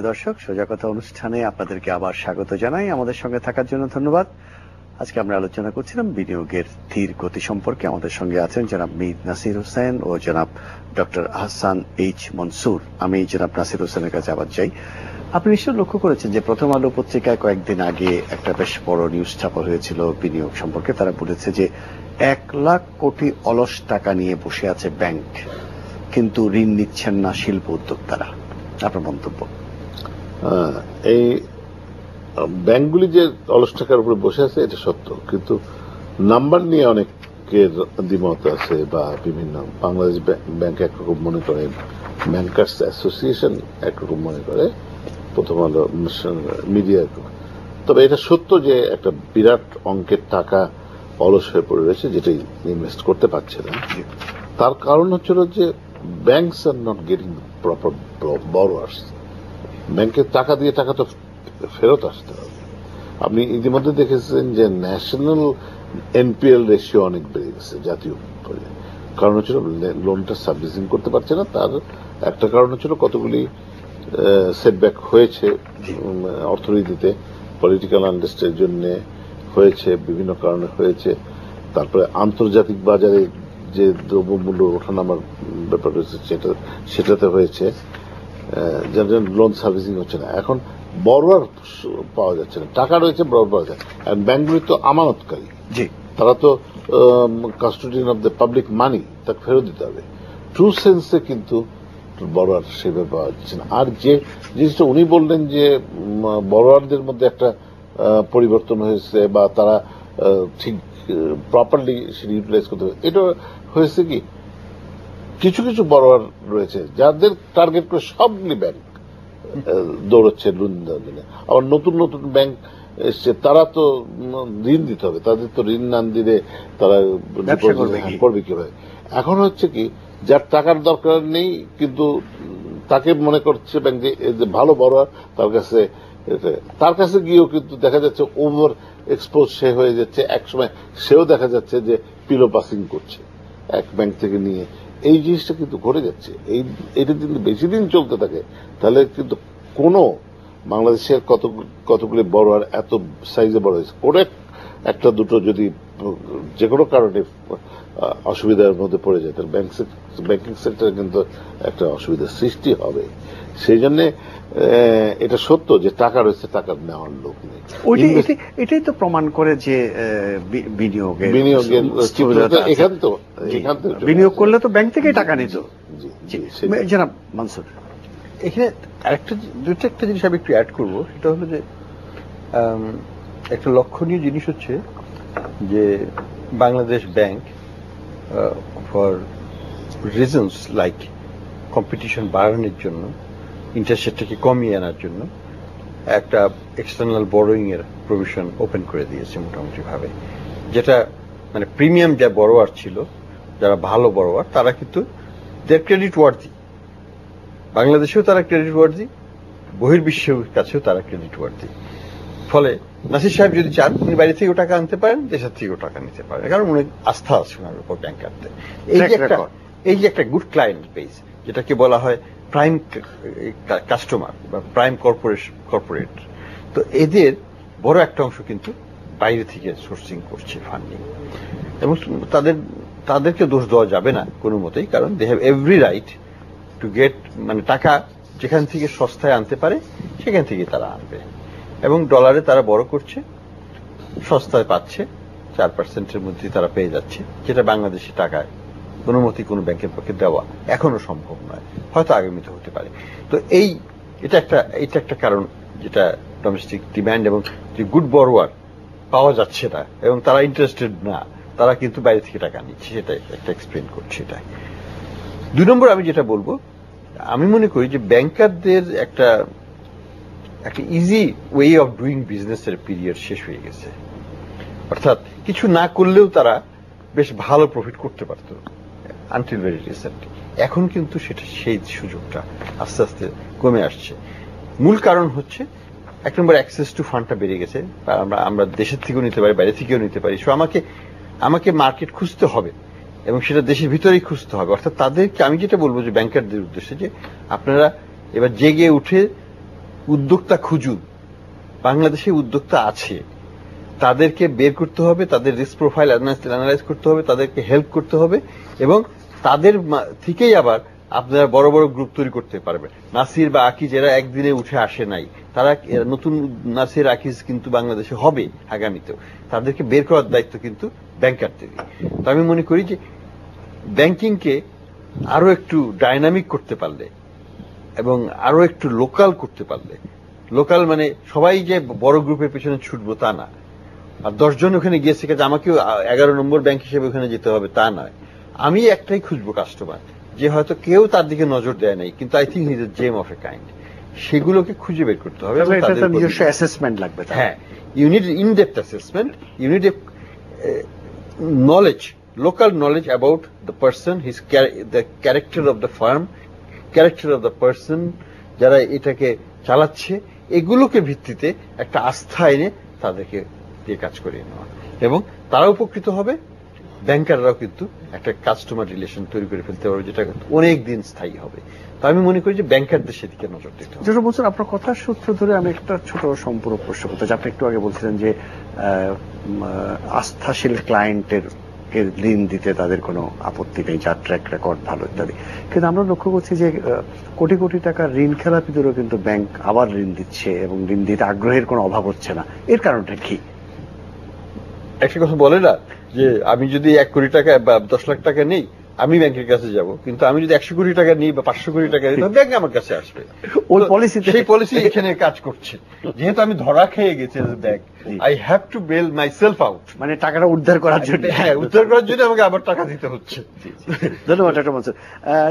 দর্শক, সোজা কথা অনুষ্ঠানে আপনাদেরকে আবার স্বাগত জানাই। আমাদের সঙ্গে থাকার জন্য ধন্যবাদ। আজকে আমরা আলোচনা করছিলাম বিনিয়োগের ধীর গতি সম্পর্কে। আমাদের সঙ্গে আছেন জনাব মীর নাসির হোসেন ও জনাব ডক্টর আহসান এইচ মনসুর। আমি জনাব নাসির হোসেনের কাছে আবার যাই। আপনি নিশ্চয় লক্ষ্য করেছেন যে প্রথম আলো পত্রিকায় কয়েকদিন আগে একটা বেশ বড় নিউজ ছাপা হয়েছিল বিনিয়োগ সম্পর্কে। তারা বলেছে যে 1 লাখ কোটি অলস টাকা নিয়ে বসে আছে ব্যাংক, কিন্তু ঋণ নিচ্ছেন না শিল্প উদ্যোক্তারা। আপনার মন্তব্য? এই ব্যাংকগুলি যে অলস টাকার উপরে বসে আছে এটা সত্য, কিন্তু নাম্বার নিয়ে অনেকের দ্বিমত আছে, বা বিভিন্ন বাংলাদেশ ব্যাংক একরকম মনে করে, ব্যাংকার্স অ্যাসোসিয়েশন একরকম মনে করে, প্রথম আলো মিডিয়া। তবে এটা সত্য যে একটা বিরাট অঙ্কের টাকা অলস হয়ে পড়ে রয়েছে, যেটাই ইনভেস্ট করতে পারছে না। তার কারণ হচ্ছিল যে banks are not getting proper borrowers. ব্যাংকের টাকা দিয়ে টাকা তো ফেরত আসতে হবে। আপনি ইতিমধ্যে দেখেছেন যে ন্যাশনাল এনপিএল রেশিও অনেক বেড়ে গেছে জাতীয় পর্যায়ে। কারণ হচ্ছিল লোনটা সার্ভিসিং করতে পারছে না। তার একটা কারণ হচ্ছিল কতগুলি সেটব্যাক হয়েছে অর্থনীতিতে, পলিটিক্যাল আনরেস্টের জন্য হয়েছে, বিভিন্ন কারণে হয়েছে। তারপরে আন্তর্জাতিক বাজারে যে দ্রব্যমূল্য ওঠানামার ব্যাপার রয়েছে সেটাতে হয়েছে, যার জন্য লোন সার্ভিসিং হচ্ছে না। এখন বড়োয়ার পাওয়া যাচ্ছে না, টাকা রয়েছে বড়োয়ার পাওয়া যায়। আর ব্যাংকগুলি তো আমানতকারী, তারা তো কাস্টোডিয়ান অফ দ্য পাবলিক মানি, তাকে ফেরত দিতে হবে। ট্রু সেন্সে কিন্তু বড়োয়ার সেভাবে পাওয়া যাচ্ছে না। আর যে জিনিসটা উনি বললেন যে বড়োয়ারদের মধ্যে একটা পরিবর্তন হয়েছে, বা তারা ঠিক প্রপারলি সেটা ইউটিলাইজ করতে হবে, এটা হয়েছে কি কিছু কিছু বড়োয়ার রয়েছে যাদের টার্গেট করে সবগুলি ব্যাংক দৌড়চ্ছে ঋণ দেওয়ার জন্য। আবার নতুন নতুন ব্যাংক এসছে, তারা তো ঋণ দিতে হবে, তাদের তো ঋণ না দিলে তারা করবে কিভাবে। এখন হচ্ছে কি, যার টাকার দরকার নেই কিন্তু তাকে মনে করছে ব্যাংক যে ভালো বড়োয়ার, তার কাছে গিয়েও কিন্তু দেখা যাচ্ছে ওভার এক্সপোজ সে হয়ে যাচ্ছে। একসময় সেও দেখা যাচ্ছে যে পিলো পাসিং করছে এক ব্যাংক থেকে নিয়ে। এই জিনিসটা কিন্তু ঘটে যাচ্ছে। এটা যদি বেশি দিন চলতে থাকে তাহলে কিন্তু কোনো বাংলাদেশের কতগুলি বড় আর এত সাইজে বড় হয়েছে, ওরা একটা দুটো যদি যে কোনো কারণে অসুবিধার মধ্যে পড়ে যায়, তাহলে ব্যাংকিং সেক্টরে কিন্তু একটা অসুবিধার সৃষ্টি হবে। সেই জন্য এটা সত্য যে টাকা রয়েছে, টাকা নেওয়ার লোক নেই। এটাই তো প্রমাণ করে যে বিনিয়োগের এখান তো বিনিয়োগ করলে তো ব্যাংক থেকেই টাকা নিত। জনাব মনসুর, এখানে আরেকটা একটা জিনিস আমি একটু অ্যাড করবো, সেটা হলো যে একটা লক্ষণীয় জিনিস হচ্ছে যে Bangladesh bank for reasons like competition বাড়ানোর জন্য, ইন্টারেস্ট রেটটাকে কমিয়ে আনার জন্য একটা এক্সটার্নাল বরোয়িং এর প্রভিশন ওপেন করে দিয়েছে মোটামুটি ভাবে, যেটা মানে প্রিমিয়াম যা বড়োয়ার ছিল, যারা ভালো বড়োয়ার, তারা কিন্তু দেয়ার ক্রেডিট ওয়ার্দি। বাংলাদেশেও তারা ক্রেডিট ওয়ার্দি, বহির্বিশ্বের কাছেও তারা ক্রেডিট ওয়ার্দি। ফলে নাসির সাহেব যদি চান, উনি বাইরে থেকেও টাকা আনতে পারেন, দেশের থেকেও টাকা নিতে পারেন, কারণ উনি আস্থা আছে ওনার উপর ব্যাংকারদের। এই যে একটা গুড ক্লায়েন্ট বেস, যেটাকে বলা হয় প্রাইম কাস্টমার বা প্রাইম কর্পোরেট, তো এদের বড় একটা অংশ কিন্তু বাইরে থেকে সোর্সিং করছে ফান্ডিং, এবং তাদেরকে দোষ দেওয়া যাবে না কোনো মতেই, কারণ they have every right to get, মানে টাকা যেখান থেকে সস্তায় আনতে পারে সেখান থেকে তারা আনবে, এবং ডলারে তারা বড় করছে, সস্তায় পাচ্ছে, 4% মধ্যে তারা পেয়ে যাচ্ছে, যেটা বাংলাদেশি টাকায় কোনো মতেই কোনো ব্যাংকের পক্ষে দেওয়া এখনো সম্ভব নয়, হয়তো আগামীতে হতে পারে। তো এটা একটা কারণ, যেটা ডোমেস্টিক ডিমান্ড এবং যে গুড বরোয়ার পাওয়া যাচ্ছে না এবং তারা ইন্টারেস্টেড না, তারা কিন্তু বাইরে থেকে টাকা নিচ্ছে, সেটা একটা এক্সপ্লেন করছে। এটা 2 নম্বর আমি যেটা বলবো, আমি মনে করি যে ব্যাংকারদের একটা ইজি ওয়ে অফ ডুইং বিজনেসের পিরিয়ড শেষ হয়ে গেছে। অর্থাৎ কিছু না করলেও তারা বেশ ভালো প্রফিট করতে পারত আনটিল ভেরি রিসেন্ট। এখন কিন্তু সেই সুযোগটা আস্তে আস্তে কমে আসছে। মূল কারণ হচ্ছে 1 নম্বর অ্যাক্সেস টু ফান্ডটা বেড়ে গেছে, আমরা দেশের থেকেও নিতে পারি, বাইরে থেকেও নিতে পারি। সো আমাকে মার্কেট খুঁজতে হবে, এবং সেটা দেশের ভিতরেই খুঁজতে হবে। অর্থাৎ তাদেরকে আমি যেটা বলবো যে ব্যাংকারদের উদ্দেশ্যে, যে আপনারা এবার জেগে উঠে উদ্যোক্তা খুঁজুন, বাংলাদেশে উদ্যোক্তা আছে, তাদেরকে বের করতে হবে, তাদের রিস্ক প্রোফাইল অ্যানালাইজ করতে হবে, তাদেরকে হেল্প করতে হবে, এবং তাদের থেকেই আবার আপনারা বড় বড় গ্রুপ তৈরি করতে পারবেন। নাসির বা আকিজ এরা একদিনে উঠে আসে নাই, তারা নতুন নাসির আকিজ কিন্তু বাংলাদেশে হবে আগামীতেও, তাদেরকে বের করার দায়িত্ব কিন্তু ব্যাংকারদের। তো আমি মনে করি যে ব্যাংকিংকে আরো একটু ডাইনামিক করতে পারলে এবং আরো একটু লোকাল করতে পারলে, লোকাল মানে সবাই যে বড় গ্রুপের পেছনে ছুটবো তা না, আর 10 জন ওখানে গিয়েছে কাজে আমাকেও 11 নম্বর ব্যাংক হিসেবে ওখানে যেতে হবে তা নয়, আমি একটাই খুঁজবো কাস্টমার যে হয়তো কেউ তার দিকে নজর দেয় নাই, কিন্তু I think he's a gem of a kind, সেগুলোকে খুঁজে বের করতে হবে। নিজস্ব অ্যাসেসমেন্ট লাগবে। হ্যাঁ, you need in depth assessment, you need a knowledge, local knowledge about the person, the character of the firm, character of the person যারা এটাকে চালাচ্ছে, এগুলোকে ভিত্তিতে একটা আস্থা এনে তাদেরকে দিয়ে কাজ করিয়ে নেওয়া, এবং তারা উপকৃত হবে, ব্যাংকাররাও কিন্তু একটা কাস্টমার রিলেশন তৈরি করে ফেলতে পারবে যেটা অনেক দিন স্থায়ী হবে। তো আমি মনে করি যে ব্যাংকারদের সেদিকে নজর দিতে হবে। যেটা বলছেন আপনার কথার সূত্র ধরে আমি একটা ছোট সম্পূরক প্রশ্ন করতে চাই। আপনি একটু আগে বলছিলেন যে আস্থাশীল ক্লায়েন্টের ঋণ দিতে তাদের কোনো আপত্তি নেই, যার ট্র্যাক রেকর্ড ভালো ইত্যাদি, কিন্তু আমরা লক্ষ্য করছি যে কোটি কোটি টাকার ঋণ খেলাপিদেরও কিন্তু ব্যাংক আবার ঋণ দিচ্ছে এবং ঋণ দিতে আগ্রহের কোনো অভাব হচ্ছে না। এর কারণটা কি? একটা কথা বলে না যে আমি যদি 1 কোটি টাকা বা 10 লাখ টাকা নেই আমি ব্যাংকের কাছে যাব, কিন্তু আমি যদি 100 কোটি টাকা নিই বা 500 কোটি টাকা নিই ব্যাংক আমার কাছে আসবে। ওই পলিসি, সেই পলিসি এখানে কাজ করছে। যেহেতু আমি ধরা খেয়ে গেছি bank, I have to bail myself out, মানে টাকাটা উদ্ধার করার জন্য। হ্যাঁ, উদ্ধার করার জন্য আমাকে আবার টাকা দিতে হচ্ছে। ধন্যবাদ ডক্টর মনসুর।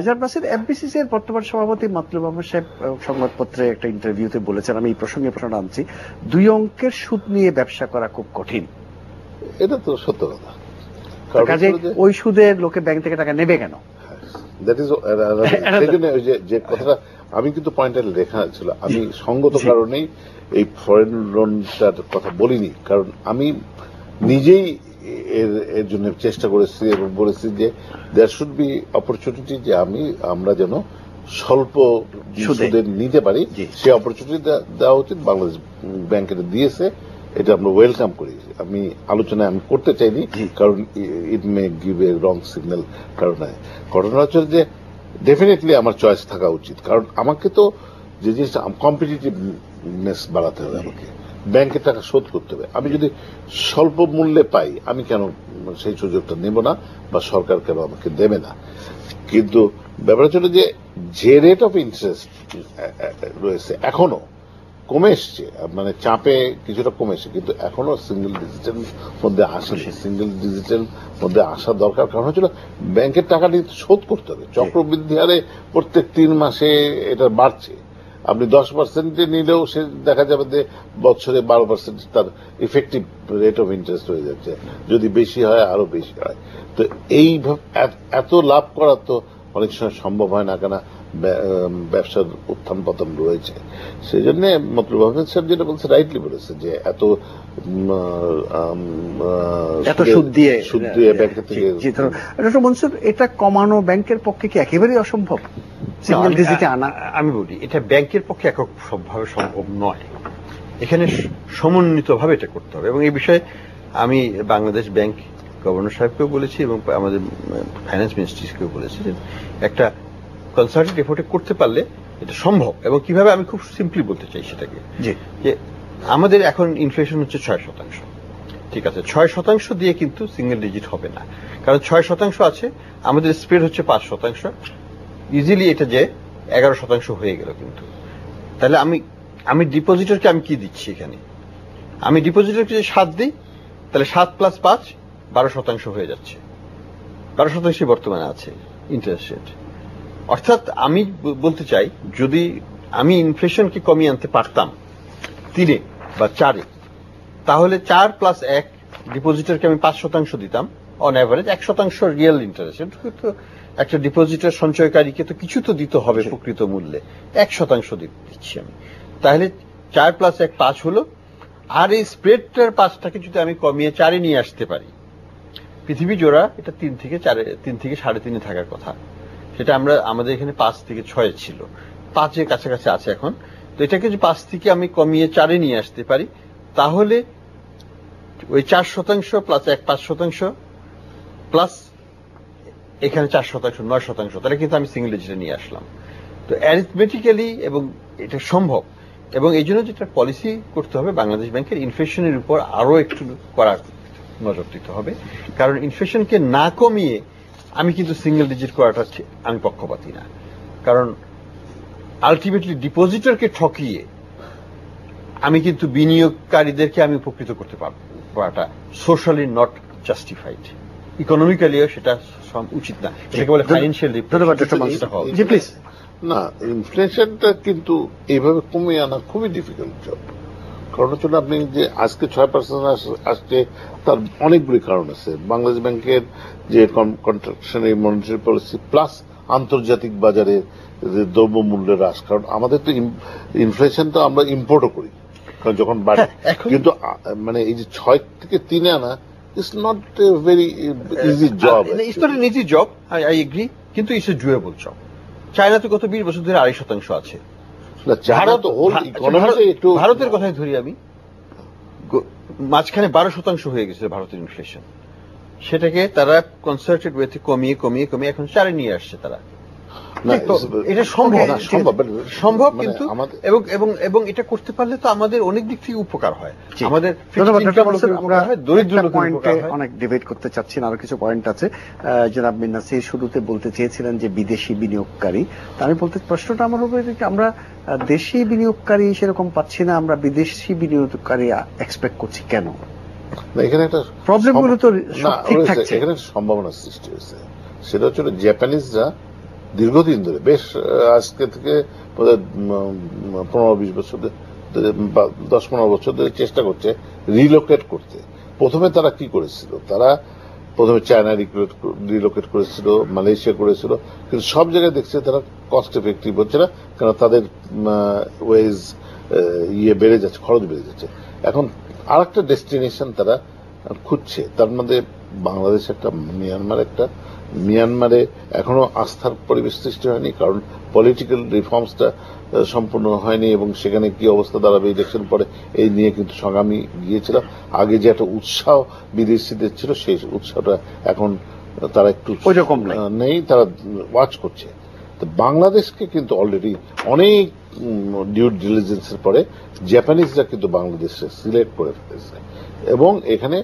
জানাব নাসির, এফবিসিসি এর বর্তমান সভাপতি মাতলুব আহমেদ সাহেব সংবাদপত্রে একটা ইন্টারভিউতে বলেছেন, আমি এই প্রসঙ্গে প্রশ্ন আনছি, 2 অঙ্কের সুদ নিয়ে ব্যবসা করা খুব কঠিন। এটা তো সত্য কথা। কাজে ওই সুদে লোকে ব্যাংক থেকে টাকা নেবে কেন? দ্যাট ইজ সেই জন্য যে কথাটা আমি কিন্তু পয়েন্টে লেখা ছিল, আমি সঙ্গত কারণেই এই ফরেন লোনটার কথা বলিনি, কারণ আমি নিজেই এর জন্য চেষ্টা করেছি এবং বলেছি যে দেয়ার শুড বি অপরচুনিটি, যে আমরা যেন স্বল্প সুদে নিতে পারি, সেই অপরচুনিটি দেওয়া উচিত। বাংলাদেশ ব্যাংক এটা দিয়েছে, এটা আমরা ওয়েলকাম করি। আমি আলোচনায় আমি করতে চাইনি, কারণ ইট মে গিভ এ রং সিগন্যাল। কারণ ঘটনা হচ্ছে যে ডেফিনেটলি আমার চয়েস থাকা উচিত, কারণ আমাকে তো যে জিনিসটা কম্পিটিটিভনেস বাড়াতে হবে, আমাকে ব্যাংকের টাকা শোধ করতে হবে। আমি যদি স্বল্প মূল্যে পাই আমি কেন সেই সুযোগটা নেব না, বা সরকার কেন আমাকে দেবে না। কিন্তু ব্যাপার হচ্ছে যে রেট অফ ইন্টারেস্ট রয়েছে এখনো কমে এসছে, মানে চাপে কিছুটা কমে এসছে, কিন্তু এখনো সিঙ্গেল ডিজিটের মধ্যে আসেনি। সিঙ্গেল ডিজিটের মধ্যে আসা দরকার, কারণ হচ্ছিল ব্যাংকের টাকাটি শোধ করতে হবে। চক্রবৃদ্ধি হারে প্রত্যেক 3 মাসে এটা বাড়ছে। আপনি 10% নিলেও সে দেখা যাবে যে বছরে 12% তার ইফেক্টিভ রেট অফ ইন্টারেস্ট হয়ে যাচ্ছে, যদি বেশি হয় আরো বেশি হয়। তো এই এত লাভ করা তো অনেক সময় সম্ভব হয় না, কেন ব্যবসার উত্থান পতন রয়েছে। সেই জন্য মাতলুব আহমেদ সাহেব যেটা বলছে রাইটলি বলেছে যে এত সুদ দিয়ে ব্যাংকের থেকে। ডক্টর মনসুর, এটা কমানো ব্যাংকের পক্ষে কি একেবারেই অসম্ভব? সিঙ্গেল ডিজিটে আনা, আমি বলি এটা ব্যাংকের পক্ষে এককভাবে সম্ভব নয়, এখানে সমন্বিতভাবে এটা করতে হবে। এবং এই বিষয়ে আমি বাংলাদেশ ব্যাংক গভর্নর সাহেবকেও বলেছি এবং আমাদের ফাইন্যান্স মিনিস্ট্রিকেও বলেছি যে একটা কনসার্টেড এফোর্টে করতে পারলে এটা সম্ভব। এবং কিভাবে আমি খুব সিম্পলি বলতে চাই সেটাকে, যে আমাদের এখন ইনফ্লেশন হচ্ছে 6%, ঠিক আছে, 6% দিয়ে কিন্তু সিঙ্গেল ডিজিট হবে না, কারণ 6% আছে, আমাদের স্প্রেড হচ্ছে 5%, ইজিলি এটা যে 11% হয়ে গেল। কিন্তু তাহলে আমি ডিপোজিটরকে আমি কি দিচ্ছি এখানে? আমি ডিপোজিটরকে যে 7 দিই, তাহলে 7 + 5 12% হয়ে যাচ্ছে, 12% বর্তমানে আছে ইন্টারেস্ট রেট। অর্থাৎ আমি বলতে চাই, যদি আমি ইনফ্লেশনকে কমিয়ে আনতে পারতাম 3 বা 4, তাহলে 4 + 1 ডিপোজিটরকে আমি 5% দিতাম অন অ্যাভারেজ, 1% রিয়েল ইন্টারেস্ট। একটা ডিপোজিটর সঞ্চয়কারীকে তো কিছু তো দিতে হবে প্রকৃত মূল্যে, 1% দিচ্ছি আমি, তাহলে 4 + 1 5 হলো। আর এই স্প্রেডটার 5টাকে যদি আমি কমিয়ে 4-এ নিয়ে আসতে পারি, পৃথিবী জোড়া এটা 3 থেকে 3.5 থাকার কথা, সেটা আমাদের এখানে 5 থেকে 6 ছিল, 5-এর কাছাকাছি আছে এখন। তো এটাকে যদি 5 থেকে আমি কমিয়ে 4-এ নিয়ে আসতে পারি, তাহলে ওই 4% প্লাস 5% প্লাস এখানে 4%, 9%, তাহলে কিন্তু আমি সিঙ্গেল ডিজিটে নিয়ে আসলাম। তো অ্যারিথমেটিক্যালি এবং এটা সম্ভব, এবং এই জন্য যেটা পলিসি করতে হবে, বাংলাদেশ ব্যাংকের ইনফ্লেশনের উপর আরো একটু নজর দিতে হবে। কারণ ইনফ্লেশনকে না কমিয়ে আমি কিন্তু সিঙ্গেল ডিজিট করাটা আমি পক্ষপাতী না। কারণ আলটিমেটলি ডিপোজিটরকে ঠকিয়ে আমি কিন্তু বিনিয়োগকারীদেরকে আমি উপকৃত করতে পারবোটা সোশ্যালি নট জাস্টিফাইড, ইকোনমিক্যালিও সেটা উচিত না। এটাকে বলে ফাইন্যান্সিয়াল জি প্লিজ। না, ইনফ্লেশনটা কিন্তু এইভাবে কমিয়ে আনা খুবই ডিফিকাল্ট জব। কারণ হচ্ছে আপনি যে আজকে 6% আসছে, তার অনেকগুলি কারণ আছে। বাংলাদেশ ব্যাংকের যে কন্ট্রাকশনারি মনিটারি পলিসি প্লাস আন্তর্জাতিক বাজারে দ্রব্যমূল্যের হ্রাস। কারণ আমাদের তো ইনফ্লেশন তো আমরা ইম্পোর্টও করি, কারণ যখন বাড়ে। কিন্তু মানে এই যে 6 থেকে 3-এ আনা it's not a very easy job. It's not an easy job, I agree, কিন্তু ইটস এ ডুয়েবল জব। চায়নাতে গত 20 বছর ধরে 2.5% আছে। ভারতের কথাই ধরি আমি, মাঝখানে 12% হয়ে গেছে ভারতের ইনফ্লেশন। সেটাকে তারা কনসার্টেড ওয়েতে কমিয়ে কমিয়ে কমিয়ে এখন 4-এ নিয়ে আসছে তারা। এটা সম্ভব কিন্তু, এবং এটা করতে পারলে তো আমাদের অনেক দিক থেকে উপকার হয়। আমাদের দরিদ্র লোকের উপকার হয়। অনেক ডিবেট করতে চাচ্ছি না, আরো কিছু পয়েন্ট আছে। জনাব মীর নাসির শুরুতে বলতে চেয়েছিলেন যে বিদেশি বিনিয়োগকারী। আমি বলতে, প্রশ্নটা আমার হবে যে আমরা দেশি বিনিয়োগকারী সেরকম পাচ্ছি না, আমরা বিদেশি বিনিয়োগকারী এক্সপেক্ট করছি কেন? এখানে একটা প্রবলেমগুলো তো ঠিক থাকছে, এখানে সম্ভাবনা সৃষ্টি হয়েছে। সেটা হচ্ছে জাপানিজরা দীর্ঘদিন ধরে, বেশ আজকে থেকে 15-20 বছর, 10-15 বছর ধরে চেষ্টা করছে রিলোকেট করতে। প্রথমে তারা কি করেছিল, তারা প্রথমে চায়না রিলোকেট করেছিল, মালয়েশিয়া করেছিল, কিন্তু সব জায়গায় দেখছে তারা কস্ট এফেক্টিভ হচ্ছে না, কারণ তাদের ওয়েজ বেড়ে যাচ্ছে, খরচ বেড়ে যাচ্ছে। এখন আর একটা ডেস্টিনেশন তারা খুঁজছে, তার মধ্যে বাংলাদেশ একটা, মিয়ানমারে এখনো আস্থার পরিবেশ সৃষ্টি হয়নি, কারণ পলিটিক্যাল রিফর্মসটা সম্পূর্ণ হয়নি, এবং সেখানে কি অবস্থা দাঁড়াবে ইলেকশন পরে এই নিয়ে কিন্তু সংগ্রামী গিয়েছিল। আগে যে একটা উৎসাহ বিদেশিদের ছিল, সেই উৎসাহটা এখন তারা একটু নেই, তারা ওয়াচ করছে। তো বাংলাদেশকে কিন্তু অলরেডি অনেক ডিউ ডিলিজেন্সের পরে জাপানিজরা কিন্তু বাংলাদেশে সিলেক্ট করে ফেলেছে, এবং এখানে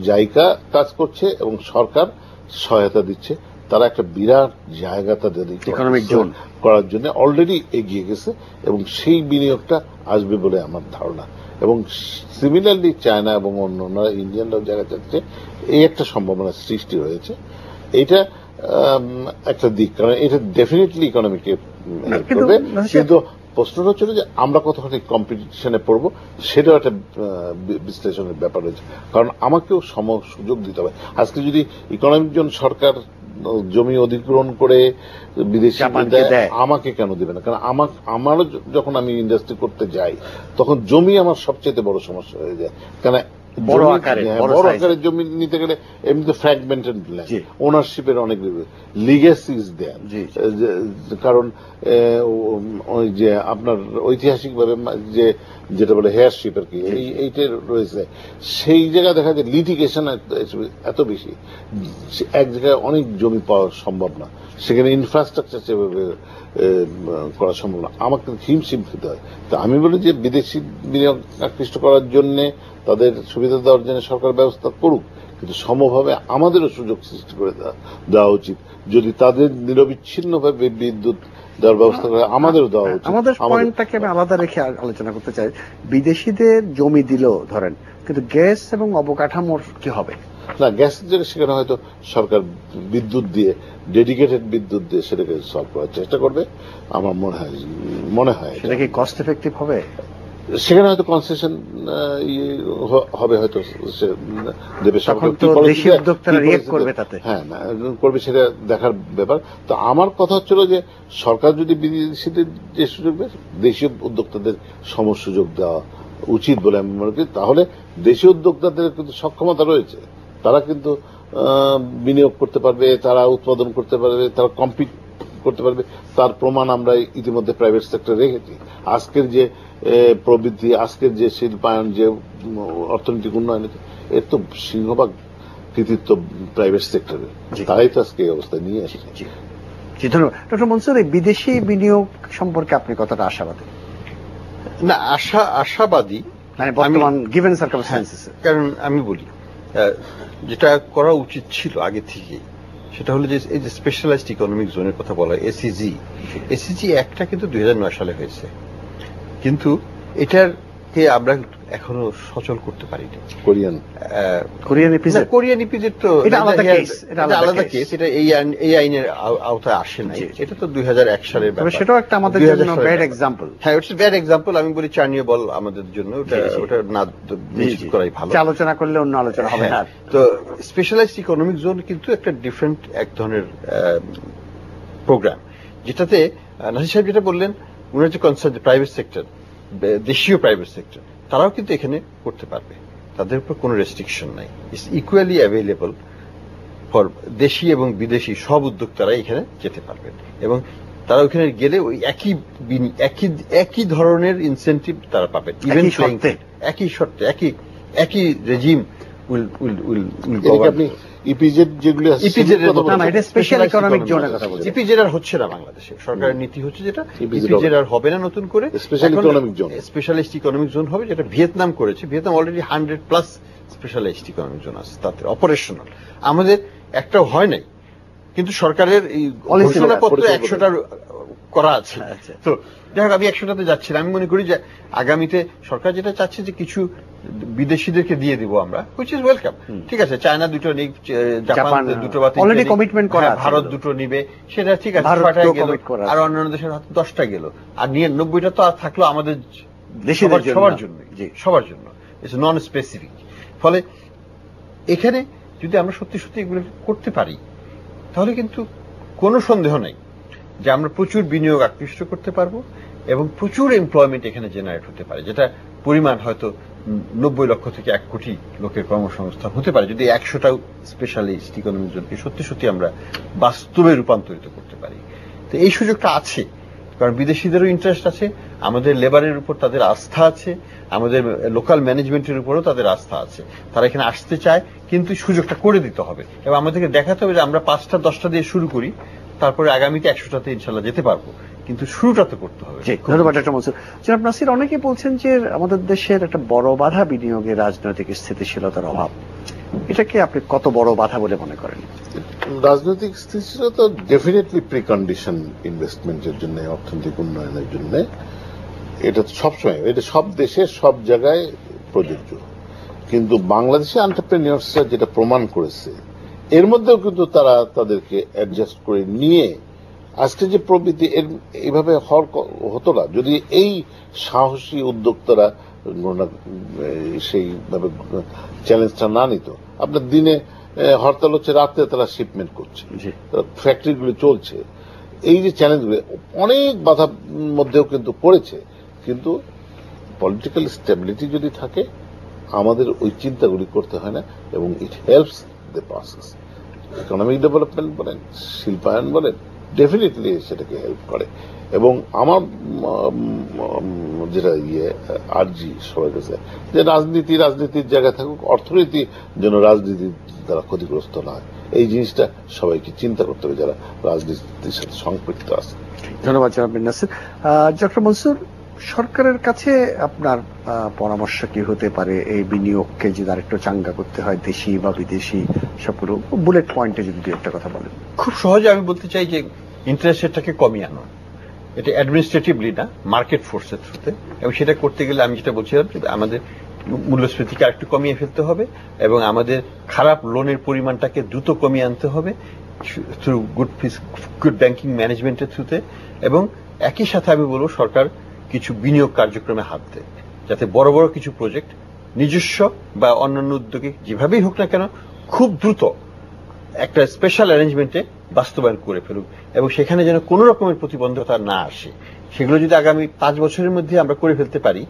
জাইকা কাজ করছে এবং সরকার সহায়তা দিচ্ছে। তারা একটা বিরাট জায়গা তাদের ইকোনমিক জোন করার জন্য অলরেডি এগিয়ে গেছে, এবং সেই বিনিয়োগটা আসবে বলে আমার ধারণা। এবং সিমিলারলি চায়না এবং অন্যান্য ইন্ডিয়ানরাও জায়গা চাচ্ছে, এই একটা সম্ভাবনা সৃষ্টি হয়েছে। এটা একটা দিক, কারণ এটা ডেফিনেটলি ইকোনমিকে হেল্প করবে। কিন্তু প্রশ্নটা হচ্ছিল যে আমরা কতখানি কম্পিটিশনে পড়বো, সেটাও একটা বিশ্লেষণের ব্যাপার রয়েছে। কারণ আমাকেও সুযোগ দিতে হবে। আজকে যদি ইকোনমিক জোন সরকার জমি অধিগ্রহণ করে বিদেশি দেয়, আমাকে কেন দেবে না? কারণ আমারও যখন আমি ইন্ডাস্ট্রি করতে যাই, তখন জমি আমার সবচেয়ে বড় সমস্যা হয়ে যায়। কারণ বড় আকারের জমি নিতে গেলে এমনিতে ফ্র্যাগমেন্টেড ল্যান্ড, ওনারশিপের অনেক লিগেসিস দেয়। কারণ ওই যে আপনার ঐতিহাসিকভাবে যেটা বলে হেয়ারশিপ আর কি, এইটা রয়েছে, সেই জায়গায় দেখা যায় লিটিগেশন এত বেশি, এক জায়গায় অনেক জমি পাওয়া সম্ভব না, সেখানে ইনফ্রাস্ট্রাকচার সেভাবে করা সম্ভব না, আমাকে হিমশিম খেতে হয়। তো আমি বলি যে বিদেশি বিনিয়োগ আকৃষ্ট করার জন্য, তাদের সুবিধা দেওয়ার জন্য সরকার ব্যবস্থা করুক, কিন্তু সমভাবে আমাদেরও সুযোগ সৃষ্টি করে দেওয়া উচিত। যদি তাদের নিরবিচ্ছিন্নভাবে বিদ্যুৎ দেওয়ার ব্যবস্থা করে, আমাদেরও দেওয়া উচিত। আমাদের পয়েন্টটাকে আমি আলাদা রেখে আলোচনা করতে চাই। বিদেশিদের জমি দিল ধরেন, কিন্তু গ্যাস এবং অবকাঠামোর কি হবে? না, গ্যাসের জায়গায় সেখানে হয়তো সরকার বিদ্যুৎ দিয়ে, ডেডিকেটেড বিদ্যুৎ দিয়ে সেটাকে সলভ করার চেষ্টা করবে আমার মনে হয়। সেটা কি কস্ট এফেক্টিভ হবে? সেখানে হয়তো কনসেশন হবে, হয়তো দেবে সরকার, হ্যাঁ করবে, সেটা দেখার ব্যাপার। তো আমার কথা হচ্ছিল যে সরকার যদি বিদেশিদের যে সুযোগ দেয়, দেশীয় উদ্যোক্তাদের সম সুযোগ দেওয়া উচিত বলে আমি মনে করি। তাহলে দেশীয় উদ্যোক্তাদের কিন্তু সক্ষমতা রয়েছে, তারা কিন্তু বিনিয়োগ করতে পারবে, তারা উৎপাদন করতে পারবে, তারা কম্পিট করতে পারবে তার প্রমাণ আমরা ইতিমধ্যে প্রাইভেট সেক্টর রেখেছি। আজকের যে প্রবৃদ্ধি, আজকের যে শিল্পায়ন, যে অর্থনৈতিক উন্নয়ন, এর তো সিংহভাগ কৃতিত্ব প্রাইভেট সেক্টরের, তারাই তো আজকে এই অবস্থায় নিয়ে আসে। জি, ধন্যবাদ। ডক্টর মনসুর, এই বিদেশি বিনিয়োগ সম্পর্কে আপনি কতটা আশাবাদী? না, আশাবাদী মানে বর্তমান গিভেন সার্কামস্ট্যান্সেস। কারণ আমি বলি যেটা করা উচিত ছিল আগে থেকে, সেটা হলো যে এই যে স্পেশালাইজড ইকোনমিক জোনের কথা বলা হয়, এসিজি একটা কিন্তু 2009 সালে হয়েছে, কিন্তু এটাকে আমরা এখনো সচল করতে পারিনি। কোরিয়ান ইপিজেড তো এটা আলাদা কেস, এটা এই আইনের আওতায় আসে নাই। এটা তো 2001 সালের ব্যাপার। সেটাও একটা আমাদের জন্য ব্যাড এক্সাম্পল। হ্যাঁ, ইটস ব্যাড এক্সাম্পল। আমি বলি চার্নিয়া বল আমাদের জন্য ওটা না নিশ্চিত করাই ভালো। আলোচনা করলে অন্য আলোচনা হবে না। তো স্পেশালাইজড ইকোনমিক জোন কিন্তু একটা ডিফারেন্ট এক ধরনের প্রোগ্রাম, যেটাতে নাসির সাহেব যেটা বললেন, উনার যে কনসার্ন প্রাইভেট সেক্টর, দেশীয় প্রাইভেট সেক্টর, তারাও কিন্তু এখানে করতে পারবে, তাদের উপর কোনো রেস্ট্রিকশন নাই। ইটস ইকুয়ালি অ্যাভেলেবল ফর দেশি এবং বিদেশি সব উদ্যোক্তারা এখানে যেতে পারবেন, এবং তারা ওখানে গেলে ওই একই ধরনের ইনসেন্টিভ তারা পাবেন, ইভেন একই শর্তে, একই রেজিম আপনি ইপিজেড যেগুলো স্পেশাল ইকোনমিক জোনের কথা বলছেন। ইপিজেড আর হচ্ছে না বাংলাদেশে, সরকারের নীতি হচ্ছে যেটা ইপিজেড আর হবে না নতুন করে, special economic zone, specialist economic zone হবে, যেটা ভিয়েতনাম করেছে। Vietnam already 100+ specialized economic zone আছে, তাতে অপারেশনাল। আমাদের একটাও হয় নাই, কিন্তু সরকারের এই ঘোষণাপত্র 100টা করা আছে। তো যাই হোক, আমি 100টাতে যাচ্ছি না। আমি মনে করি যে আগামীতে সরকার যেটা চাচ্ছে যে কিছু বিদেশিদেরকে দিয়ে দিব আমরা, হুইচ ইজ ওয়েলকাম। ঠিক আছে, চায়না দুটো নিক, জাপান দুটো, অলরেডি কমিটমেন্ট করা, ভারত দুটো নিবে, সেটা ঠিক আছে, 6টা গেল, আর অন্যান্য দেশের হাতে 10টা গেল, আর নিয়ে 90টা তো আর থাকলো আমাদের সবার জন্য। It's non specific. ফলে এখানে যদি আমরা সত্যি সত্যি এগুলো করতে পারি, তাহলে কিন্তু কোনো সন্দেহ নাই যে আমরা প্রচুর বিনিয়োগ আকৃষ্ট করতে পারবো এবং প্রচুর এমপ্লয়মেন্ট এখানে জেনারেট হতে পারে, যেটা পরিমাণ হয়তো 90 লক্ষ থেকে 1 কোটি লোকের কর্মসংস্থান হতে পারে, যদি 100টা স্পেশালিস্ট ইকোনমিক জোনকে সত্যি সত্যি আমরা বাস্তবে রূপান্তরিত করতে পারি। তো এই সুযোগটা আছে, কারণ বিদেশিদেরও ইন্টারেস্ট আছে, আমাদের লেবারের উপর তাদের আস্থা আছে, আমাদের লোকাল ম্যানেজমেন্টের উপরও তাদের আস্থা আছে। তারা এখানে আসতে চায়, কিন্তু সুযোগটা করে দিতে হবে এবং আমাদেরকে দেখাতে হবে যে আমরা 5টা 10টা দিয়ে শুরু করি, তারপরে আগামীতে 100টাতে ইনশাল্লাহ যেতে পারবো, কিন্তু শুরুটা তো করতে হবে। ধন্যবাদ ডক্টর মনসুর। জনাব নাসির, অনেকে বলছেন যে আমাদের দেশের একটা বড় বাধা বিনিয়োগে রাজনৈতিক স্থিতিশীলতার অভাব। এটাকে আপনি কত বড় বাধা বলে মনে করেন? রাজনৈতিক স্থিতিশীলতা ডেফিনেটলি প্রিকন্ডিশন ইনভেস্টমেন্টের জন্য, অর্থনৈতিক উন্নয়নের জন্য। এটা তো সবসময়, এটা সব দেশে সব জায়গায় প্রযোজ্য, কিন্তু বাংলাদেশে এন্টারপ্রেনিয়র্সরা যেটা প্রমাণ করেছে, এর মধ্যেও কিন্তু তারা তাদেরকে অ্যাডজাস্ট করে নিয়ে আজকে যে প্রবৃদ্ধি, এইভাবে হতো না যদি এই সাহসী উদ্যোক্তারা সেইভাবে চ্যালেঞ্জটা না নিত। আপনার দিনে হরতাল হচ্ছে, রাতে তারা শিপমেন্ট করছে, ফ্যাক্টরিগুলি চলছে। এই যে চ্যালেঞ্জগুলি অনেক বাধার মধ্যেও কিন্তু পড়েছে, কিন্তু পলিটিক্যাল স্টেবিলিটি যদি থাকে, আমাদের ওই চিন্তাগুলি করতে হয় না, এবং it helps the process. Economic development বলেন, শিল্পায়ন বলেন, ডেফিনেটলি সেটাকে হেল্প করে। এবং আমার যেটা আরজি সবার কাছে, যে রাজনীতির জায়গায় থাকুক, অর্থনীতি যেন রাজনীতির দ্বারা ক্ষতিগ্রস্ত না হয়, এই জিনিসটা সবাইকে চিন্তা করতে হবে যারা রাজনীতির সাথে সম্পৃক্ত আছে। ধন্যবাদ জনাব নাসির। ডক্টর মনসুর, সরকারের কাছে আপনার পরামর্শ কি হতে পারে এই বিনিয়োগকে যদি আরেকটু চাঙ্গা করতে হয়, দেশি বা বিদেশি, সবগুলো বুলেট পয়েন্টে যদি একটা কথা বলেন? খুব সহজে আমি বলতে চাই যে ইন্টারেস্ট রেটটাকে কমিয়ে আনো, এটা অ্যাডমিনিস্ট্রেটিভলি না, মার্কেট ফোর্সের থ্রুতে। এবং সেটা করতে গেলে আমি যেটা বলছিলাম, আমাদের মূল্যস্ফীতিকে আরেকটু কমিয়ে ফেলতে হবে এবং আমাদের খারাপ লোনের পরিমাণটাকে দ্রুত কমিয়ে আনতে হবে থ্রু গুড ব্যাংকিং ম্যানেজমেন্টের থ্রুতে। এবং একই সাথে আমি বলবো সরকার কিছু বিনিয়োগ কার্যক্রমে হাত দেয়, যাতে বড় বড় কিছু প্রজেক্ট নিজস্ব বা অন্যান্য উদ্যোগে যেভাবেই হোক না কেন খুব দ্রুত একটা স্পেশাল অ্যারেঞ্জমেন্টে বাস্তবায়ন করে ফেলুক, এবং সেখানে যেন কোনো রকমের প্রতিবন্ধকতা না আসে। সেগুলো যদি আগামী 5 বছরের মধ্যে আমরা করে ফেলতে পারি,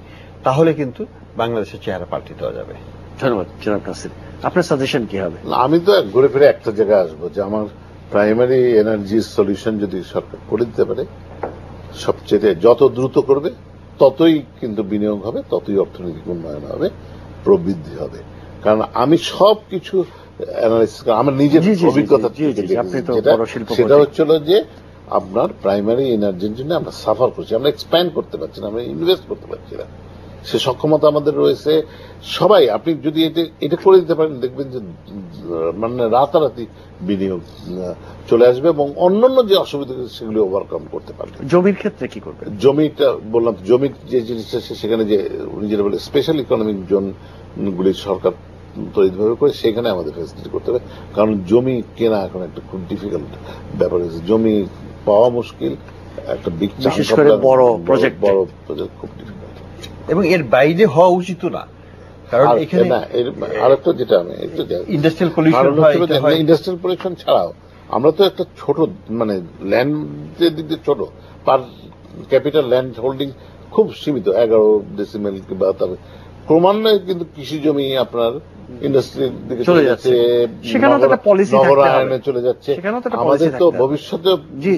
তাহলে কিন্তু বাংলাদেশের চেহারা পাল্টে দেওয়া যাবে। ধন্যবাদ জনাব নাসির। আপনার সাজেশন কি হবে? আমি তো ঘুরে ফিরে একটা জায়গায় আসবো, যে আমার প্রাইমারি এনার্জি সলিউশন যদি সরকার করে দিতে পারে, সবচেয়ে যত দ্রুত করবে ততই কিন্তু বিনিয়োগ হবে, ততই অর্থনৈতিক উন্নয়ন হবে, প্রবৃদ্ধি হবে। কারণ আমি সবকিছু অ্যানালাইসিস আমার নিজের অভিজ্ঞতা থেকে দেখেছি, সেটা হচ্ছিল যে আপনার প্রাইমারি এনার্জির জন্য আমরা সাফার করছি, আমরা এক্সপ্যান্ড করতে পারছি না, আমরা ইনভেস্ট করতে পারছি না। সে সক্ষমতা আমাদের রয়েছে। সবাই আপনি যদি এটা করে দিতে পারেন, দেখবেন যে মানে রাতারাতি বিনিয়োগ চলে আসবে এবং অন্যান্য যে অসুবিধা সেগুলি ওভারকাম করতে পারবে। জমির ক্ষেত্রে কি করবে? জমিটা বললাম, জমির যে জিনিসটা সেখানে যে উনি যেটা বলে স্পেশাল ইকোনমিক জোনগুলি সরকার তৈরিভাবে করে সেখানে আমাদের ফ্যাসিলিটি করতে হবে। কারণ জমি কেনা এখন একটা খুব ডিফিকাল্ট ব্যাপার হয়েছে, জমি পাওয়া মুশকিল, একটা বিশেষ করে বড় প্রজেক্ট খুব ডিফিকাল্ট এবং এর বাইরে হওয়া উচিত না। কারণ এখানে আরেকটা যেটা আমি ইন্ডাস্ট্রিয়াল পলিউশন, ইন্ডাস্ট্রিয়াল পলিউশন ছাড়াও আমরা তো একটা ছোট মানে ল্যান্ডের দিক দিয়ে ছোট, পার ক্যাপিটাল ল্যান্ড হোল্ডিং খুব সীমিত, 11 ডেসিমেল বা তার ক্রমান্বয়ে কিন্তু কৃষি জমি আপনার ইন্ডাস্ট্রির দিকে চলে যাচ্ছে, নগরায়নে চলে যাচ্ছে। আমাদের তো ভবিষ্যতে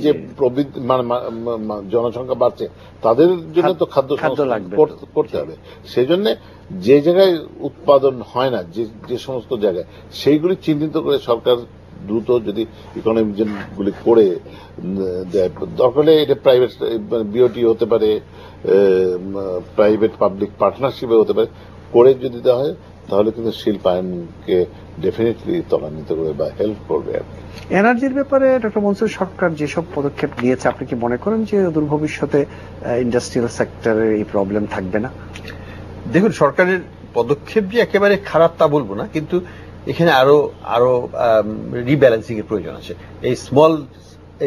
যে মানে জনসংখ্যা বাড়ছে তাদের জন্য তো খাদ্য লাগবে, করতে হবে। সেই জন্য যে জায়গায় উৎপাদন হয় না, যে সমস্ত জায়গায়, সেইগুলি চিহ্নিত করে সরকার দ্রুত যদি ইকোনমিক গুলি করে দেয়, দরকার হলে এটা প্রাইভেট বিওটি হতে পারে, প্রাইভেট পাবলিক পার্টনারশিপে হতে পারে, করে যদি দেওয়া হয় তাহলে কিন্তু শিল্পায়নকে ডেফিনেটলি ত্বরান্বিত করবে বা হেল্প করবে। এনার্জির ব্যাপারে ডক্টর মনসুর, সরকার যেসব পদক্ষেপ নিয়েছে, আপনি কি মনে করেন যে দূর ভবিষ্যতে ইন্ডাস্ট্রিয়াল সেক্টরে এই প্রবলেম থাকবে না? দেখুন, সরকারের পদক্ষেপ যে একেবারে খারাপ তা বলবো না, কিন্তু এখানে আরো রিব্যালেন্সিং এর প্রয়োজন আছে।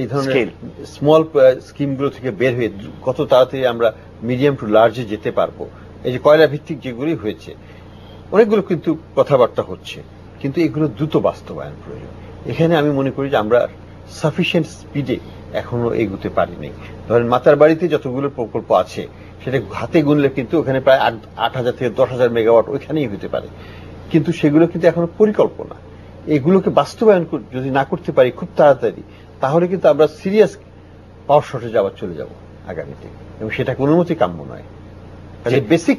এই ধরনের স্মল স্কিমগুলো থেকে বের হয়ে কত তাড়াতাড়ি আমরা মিডিয়াম টু লার্জে যেতে পারবো। এই যে কয়লা ভিত্তিক যেগুলি হয়েছে, অনেকগুলো কিন্তু কথাবার্তা হচ্ছে, কিন্তু এগুলো দ্রুত বাস্তবায়ন প্রয়োজন। এখানে আমি মনে করি যে আমরা সাফিসিয়েন্ট স্পিডে এখনো এগুতে পারিনি। ধরেন মাতার বাড়িতে যতগুলো প্রকল্প আছে সেটা হাতে গুনলে কিন্তু ওখানে প্রায় 8,000 থেকে 10,000 মেগাওয়াট ওইখানেই হতে পারে, কিন্তু সেগুলো কিন্তু এখনো পরিকল্পনা। এগুলোকে বাস্তবায়ন যদি না করতে পারি খুব তাড়াতাড়ি, তাহলে কিন্তু আমরা সিরিয়াস পাওয়ার শর্টেজে আবার চলে যাব আগামীতে, এবং সেটা কোনো মতেই কাম্য নয়। বেসিক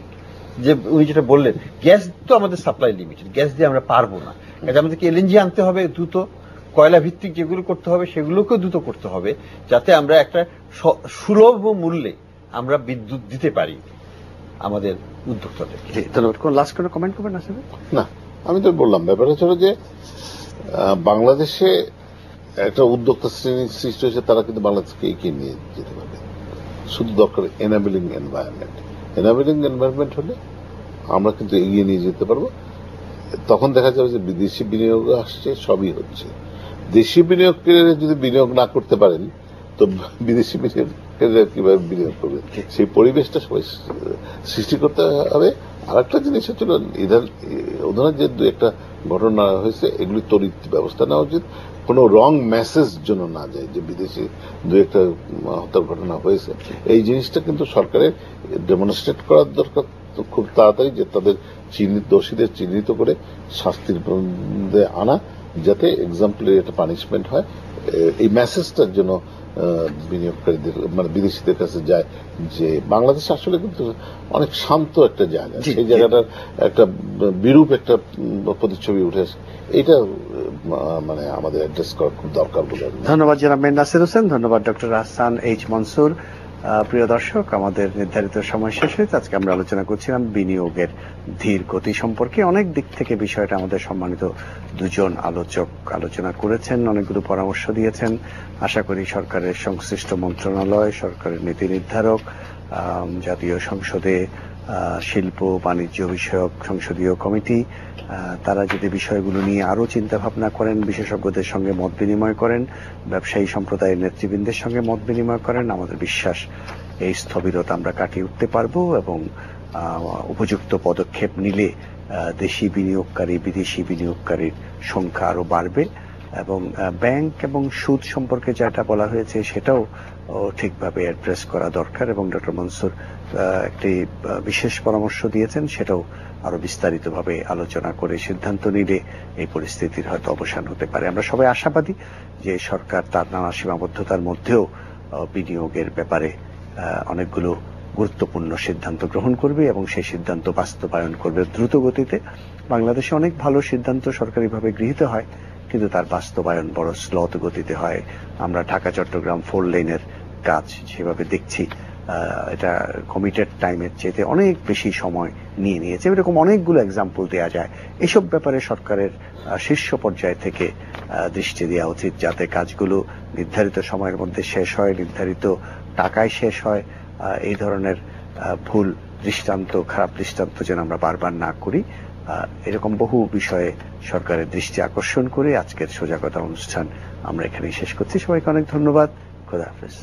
যে উনি যেটা বললেন, গ্যাস তো আমাদের সাপ্লাই লিমিটেড, গ্যাস দিয়ে আমরা পারবো না, এটা আমাদেরকে এলএনজি আনতে হবে দ্রুত, কয়লা ভিত্তিক যেগুলো করতে হবে সেগুলোকেও দ্রুত করতে হবে, যাতে আমরা একটা সুলভ মূল্যে আমরা বিদ্যুৎ দিতে পারি আমাদের উদ্যোক্তাদেরকে। ধন্যবাদ। কোন লাস্ট কোনো কমেন্ট করবেন? আসলে না, আমি তো বললাম ব্যাপারটা ছিল যে বাংলাদেশে একটা উদ্যোক্তা শ্রেণী সৃষ্টি হয়েছে, তারা কিন্তু বাংলাদেশকে এগিয়ে নিয়ে যেতে পারবে। শুধু দরকার এনাবেলিং এনভায়রনমেন্ট। এনাবেলিং এনভায়রনমেন্ট হলে আমরা কিন্তু এগিয়ে নিয়ে যেতে পারবো। তখন দেখা যাবে যে বিদেশি বিনিয়োগ আসছে, সবই হচ্ছে। দেশি বিনিয়োগকারীরা যদি বিনিয়োগ না করতে পারেন তো বিদেশি বিনিয়োগকারীরা কিভাবে বিনিয়োগ করবে? সেই পরিবেশটা সবাই সৃষ্টি করতে হবে। আর একটা জিনিস হচ্ছিল, উদাহরণ যে দু একটা ঘটনা হয়েছে, এগুলি তড়িৎ ব্যবস্থা নেওয়া উচিত, কোন রং মেসেজ যেন না যায় যে বিদেশি দু একটা হত্যার ঘটনা হয়েছে। এই জিনিসটা কিন্তু সরকারের ডেমনস্ট্রেট করার দরকার খুব তাড়াতাড়ি, যে তাদের দোষীদের চিহ্নিত করে শাস্তির মধ্যে আনা, যাতে এক্সাম্পলের একটা পানিশমেন্ট হয়। এই মেসেজটার জন্য বিনিয়োগকারীদের মানে বিদেশিদের কাছে যায় যে বাংলাদেশ আসলে কিন্তু অনেক শান্ত একটা জায়গা, সেই জায়গাটার একটা বিরূপ একটা প্রতিচ্ছবি উঠে আসে। এটা মানে আমাদের অ্যাড্রেস করা খুব দরকার বলে। ধন্যবাদ জনাব মীর নাসির হোসেন, ধন্যবাদ ডক্টর আহসান এইচ মনসুর। প্রিয় দর্শক, আমাদের নির্ধারিত সময় শেষ হয়েছে। আজকে আমরা আলোচনা করছিলাম বিনিয়োগের ধীর গতি সম্পর্কে। অনেক দিক থেকে বিষয়টা আমাদের সম্মানিত দুজন আলোচক আলোচনা করেছেন, অনেকগুলো পরামর্শ দিয়েছেন। আশা করি সরকারের সংশ্লিষ্ট মন্ত্রণালয়, সরকারের নীতি নির্ধারক, জাতীয় সংসদে শিল্প বাণিজ্য বিষয়ক সংসদীয় কমিটি, তারা যদি বিষয়গুলো নিয়ে আরো চিন্তা ভাবনা করেন, বিশেষজ্ঞদের সঙ্গে মত বিনিময় করেন, ব্যবসায়ী সম্প্রদায়ের নেতৃবৃন্দের সঙ্গে মত বিনিময় করেন, আমাদের বিশ্বাস এই স্থবিরতা আমরা কাটিয়ে উঠতে পারবো এবং উপযুক্ত পদক্ষেপ নিলে দেশি বিনিয়োগকারী বিদেশি বিনিয়োগকারীর সংখ্যা আরো বাড়বে। এবং ব্যাংক এবং সুদ সম্পর্কে যেটা বলা হয়েছে সেটাও ঠিকভাবে অ্যাড্রেস করা দরকার, এবং ডক্টর মনসুর একটি বিশেষ পরামর্শ দিয়েছেন, সেটাও আরো বিস্তারিতভাবে আলোচনা করে সিদ্ধান্ত নিলে এই পরিস্থিতির হয়তো অবসান হতে পারে। আমরা সবাই আশাবাদী যে সরকার তার নানা সীমাবদ্ধতার মধ্যেও বিনিয়োগের ব্যাপারে অনেকগুলো গুরুত্বপূর্ণ সিদ্ধান্ত গ্রহণ করবে এবং সেই সিদ্ধান্ত বাস্তবায়ন করবে দ্রুত গতিতে। বাংলাদেশে অনেক ভালো সিদ্ধান্ত সরকারিভাবে গৃহীত হয়, কিন্তু তার বাস্তবায়ন বড় স্লথ গতিতে হয়। আমরা ঢাকা চট্টগ্রাম 4 লেনের কাজ যেভাবে দেখছি, এটা কমিটেড টাইমের চেয়ে অনেক বেশি সময় নিয়েছে। এরকম অনেকগুলো এক্সাম্পল দেওয়া যায়। এসব ব্যাপারে সরকারের শীর্ষ পর্যায় থেকে দৃষ্টি দেওয়া উচিত, যাতে কাজগুলো নির্ধারিত সময়ের মধ্যে শেষ হয়, নির্ধারিত টাকায় শেষ হয়। এই ধরনের ভুল দৃষ্টান্ত, খারাপ দৃষ্টান্ত যেন আমরা বারবার না করি। এরকম বহু বিষয়ে সরকারের দৃষ্টি আকর্ষণ করে আজকের সোজা কথা অনুষ্ঠান আমরা এখানেই শেষ করছি। সবাইকে অনেক ধন্যবাদ। খোদা হাফেজ।